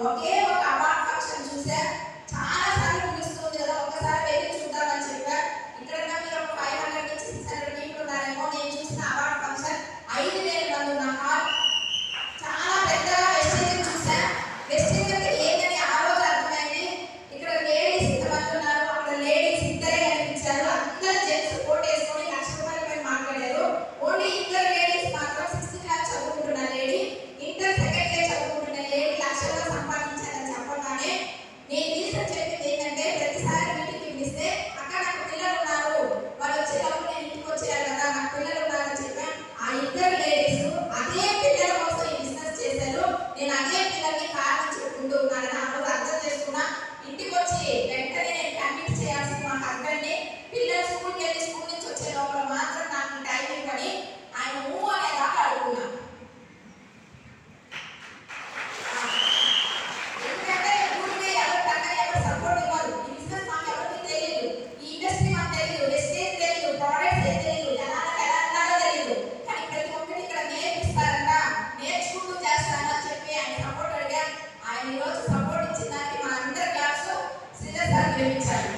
ఒకే ఒక award function చూసా, చాలా సార్లు పిలుస్తుంది కదా, ఒకసారి వెళ్ళి చూద్దామని చెప్పా. ఇక్కడ మీరు ఒక 500 నుంచి 600 పీపుల్ ఉన్నారేమో. నేను చూసిన అవార్డ్ ఫంక్షన్ 5000 మంది ఉన్న హాల్, చాలా పెద్దగా వెస్టేజ్ చూసా. వెస్టేజ్ అంటే ఏంటని ఆ రోజు అర్థమైంది. ఇక్కడ లేడీస్ ఇంతమంది ఉన్నారు, అక్కడ లేడీస్ ఇద్దరే కనిపించారు. అందరూ జెంట్స్ కోట్ వేసుకొని ₹1,00,000 పైన మాట్లాడారు. ఓన్లీ ఇద్దరు లేడీస్ మాత్రం 6th క్లాస్ చదువుకుంటున్న లేడీ, ఇంటర్ సెకండ్ ఇయర్ చదువుకుంటున్న లేడీ లక్షల్లో సంపాదించారని చెప్పగానే నేను రీసెర్చ్ చెప్పింది ఏంటంటే, ప్రతిసారి మీటింగ్ పిలిస్తే అక్కడ నాకు పిల్లలు ఉన్నారు, వాళ్ళు వచ్చేటప్పుడు నేను ఇంటికి వచ్చేయాలి కదా, నాకు పిల్లలు ఉన్నారని చెప్పాను. ఆ ఇద్దరు లేడీస్ అదే పిల్లల కోసం ఈ బిజినెస్ చేశారు. నేను అదే పిల్లల్ని కారణం చెప్పుకుంటూ ఉన్నానని ఆ రోజు అర్థం చేసుకున్నా. ఇంటికి వచ్చి వెంటనే నేను కన్విన్స్ చేయాల్సింది మా హస్బెండ్ని. పిల్లలు స్కూల్కి వెళ్ళి స్కూల్ నుంచి వచ్చే లోపల మాత్రం నాకు టైం ఇవ్వని ఆయన అనేదాకా అడుగుతున్నా. ఎందుకంటే ఊరికి ఎవరు టక్కని ఎవరు సపోర్ట్ ఇవ్వరు. ఈ బిజినెస్ మాకు ఎవరికి తెలియదు, ఈ ఇండస్ట్రీ మాకు తెలియదు, వెస్టేజ్ తెలియదు, ప్రోడక్ట్స్ ఏం తెలియదు, జనాలకు ఎలా ఉండాలో తెలియదు. కానీ ప్రతి ఒక్కటి ఇక్కడ నేర్పిస్తారంట, నేర్చుకుంటూ చేస్తానని చెప్పి ఆయన సపోర్ట్ అడిగా. ఆయన ఈరోజు సపోర్ట్ ఇచ్చిన దానికి మా అందరి క్లాస్ శ్రీధర్ సార్ గెలిపించారు.